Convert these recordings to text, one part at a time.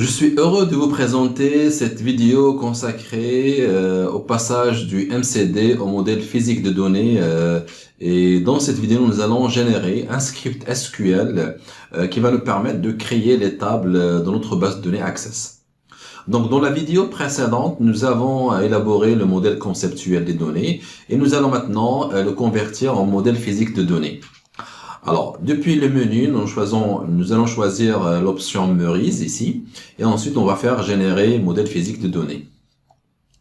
Je suis heureux de vous présenter cette vidéo consacrée au passage du MCD au modèle physique de données. Et dans cette vidéo, nous allons générer un script SQL qui va nous permettre de créer les tables dans notre base de données Access. Donc, dans la vidéo précédente, nous avons élaboré le modèle conceptuel des données et nous allons maintenant le convertir en modèle physique de données. Alors, depuis le menu, nous allons choisir l'option Merise ici, et ensuite on va faire générer modèle physique de données.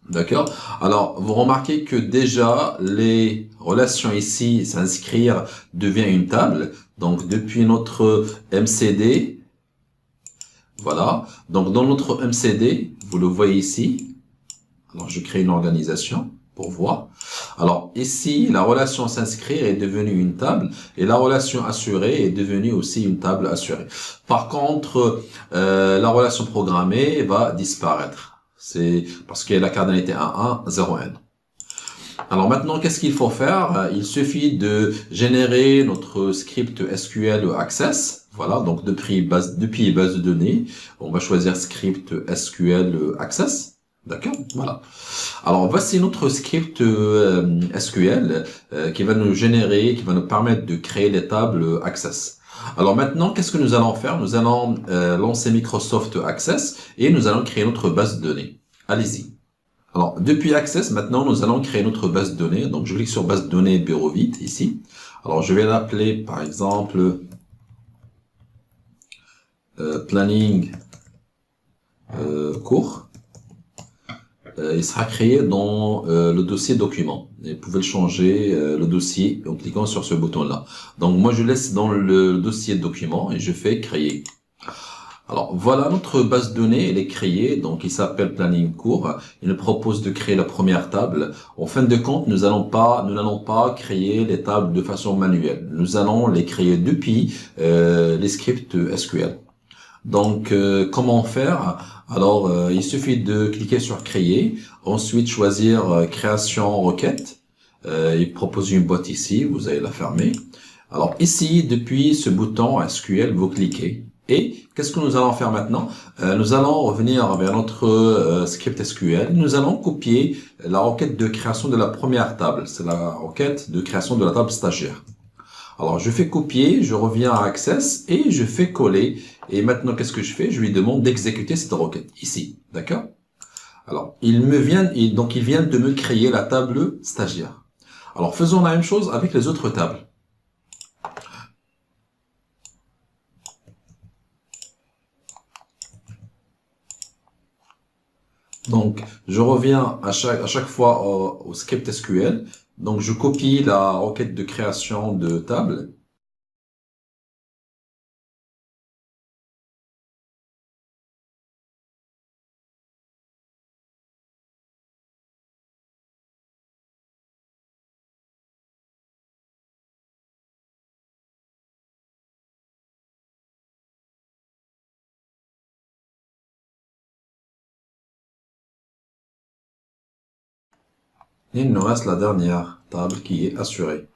D'accord? Alors, vous remarquez que déjà, les relations ici, s'inscrire, devient une table. Donc, depuis notre MCD, voilà. Donc, dans notre MCD, vous le voyez ici. Alors, je crée une organisation pour voir. Alors ici, la relation s'inscrire est devenue une table et la relation assurée est devenue aussi une table assurée. Par contre, la relation programmée va disparaître. C'est parce qu'il y a la cardinalité 1, 1, 0, n. Alors maintenant, qu'est-ce qu'il faut faire? Il suffit de générer notre script SQL Access. Voilà, donc depuis base de données, on va choisir script SQL Access. D'accord? Voilà. Alors, voici notre script SQL qui va nous générer, qui va nous permettre de créer les tables Access. Alors maintenant, qu'est-ce que nous allons faire? Nous allons lancer Microsoft Access et nous allons créer notre base de données. Allez-y. Alors, depuis Access, maintenant, nous allons créer notre base de données. Donc, je clique sur base de données Bureau vite ici. Alors, je vais l'appeler, par exemple, planning court. Il sera créé dans le dossier document. Et vous pouvez le changer, le dossier, en cliquant sur ce bouton-là. Donc, moi, je laisse dans le dossier document et je fais créer. Alors, voilà, notre base de données, elle est créée. Donc, il s'appelle planning court. Il nous propose de créer la première table. En fin de compte, nous n'allons pas créer les tables de façon manuelle. Nous allons les créer depuis les scripts SQL. Donc, comment faire? Alors, il suffit de cliquer sur créer, ensuite choisir création requête. Il propose une boîte ici, vous allez la fermer. Alors ici, depuis ce bouton SQL, vous cliquez. Et qu'est-ce que nous allons faire maintenant? Nous allons revenir vers notre script SQL. Nous allons copier la requête de création de la première table. C'est la requête de création de la table stagiaire. Alors, je fais copier, je reviens à Access et je fais coller. Et maintenant, qu'est-ce que je fais? Je lui demande d'exécuter cette requête ici. D'accord? Alors, il vient de me créer la table stagiaire. Alors, faisons la même chose avec les autres tables. Donc, je reviens à chaque fois au script SQL. Donc, je copie la requête de création de table. Et il nous reste la dernière table qui est assurée.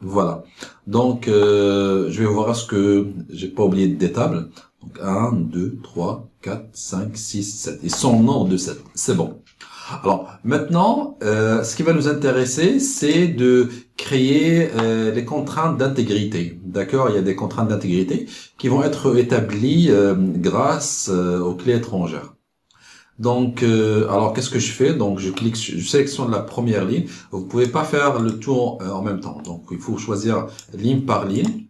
Voilà. Donc, je vais voir ce que j'ai pas oublié des tables. Donc, 1, 2, 3, 4, 5, 6, 7. Ils sont en ordre de 7. C'est bon. Alors, maintenant, ce qui va nous intéresser, c'est de créer les contraintes d'intégrité. D'accord? Il y a des contraintes d'intégrité qui vont être établies grâce aux clés étrangères. Donc, alors qu'est-ce que je fais? Donc, je sélectionne la première ligne. Vous pouvez pas faire le tour en même temps. Donc, il faut choisir ligne par ligne.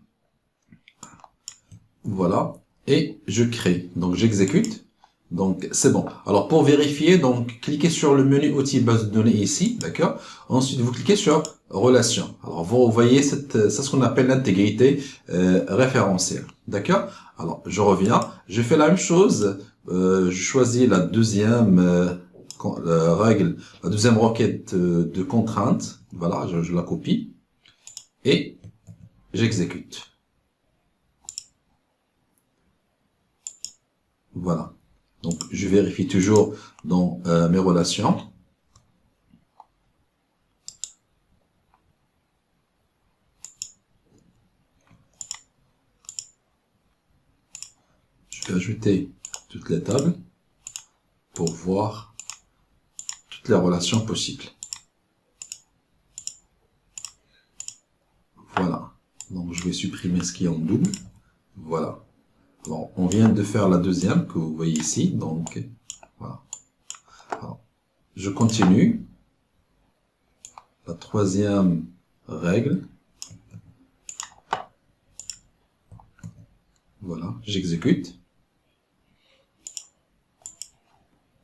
Voilà. Et je crée. Donc, j'exécute. Donc, c'est bon. Alors, pour vérifier, donc, cliquez sur le menu outils base de données ici. D'accord? Ensuite, vous cliquez sur relation. Alors, vous voyez, c'est ce qu'on appelle l'intégrité référentielle. D'accord? Alors, je reviens. Je fais la même chose. Je choisis la deuxième règle, la deuxième requête de contrainte. Voilà, je la copie et j'exécute. Voilà. Donc, je vérifie toujours dans mes relations. Je vais ajouter toutes les tables pour voir toutes les relations possibles. Voilà. Donc, je vais supprimer ce qui est en double. Voilà. Bon, on vient de faire la deuxième que vous voyez ici. Donc, voilà. Alors, je continue. La troisième règle. Voilà, j'exécute.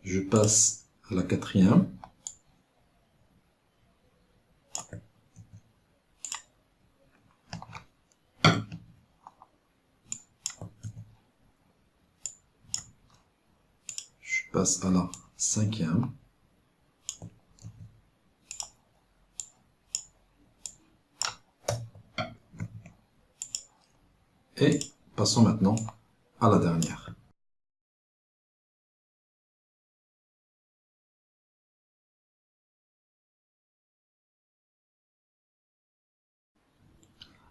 Je passe à la quatrième. Je passe à la cinquième. Et passons maintenant à la dernière.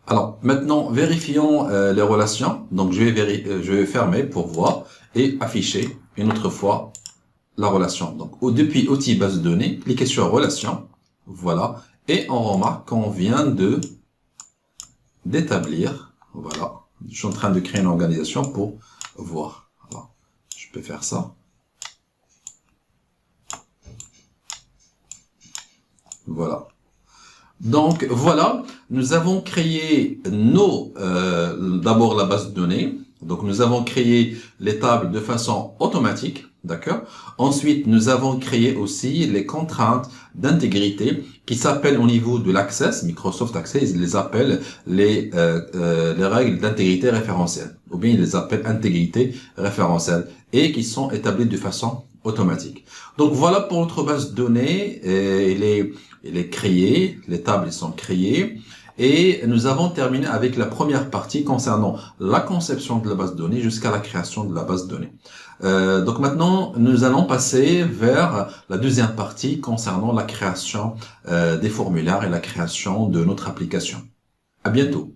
Alors, maintenant, vérifions les relations. Donc, je vais fermer pour voir et afficher une autre fois la relation. Donc, depuis outil base de données, cliquez sur relation. Voilà. Et on remarque qu'on vient d'établir. Voilà. Je suis en train de créer une organisation pour voir. Alors, je peux faire ça. Voilà. Donc voilà, nous avons créé d'abord la base de données. Donc nous avons créé les tables de façon automatique, d'accord. Ensuite, nous avons créé aussi les contraintes d'intégrité qui s'appellent au niveau de l'Access, Microsoft Access, ils les appellent les règles d'intégrité référentielle, ou bien ils les appellent intégrité référentielle, et qui sont établies de façon automatique. Donc voilà pour notre base de données, elle est créée, les tables sont créées, et nous avons terminé avec la première partie concernant la conception de la base de données jusqu'à la création de la base de données. Donc maintenant, nous allons passer vers la deuxième partie concernant la création des formulaires et la création de notre application. À bientôt.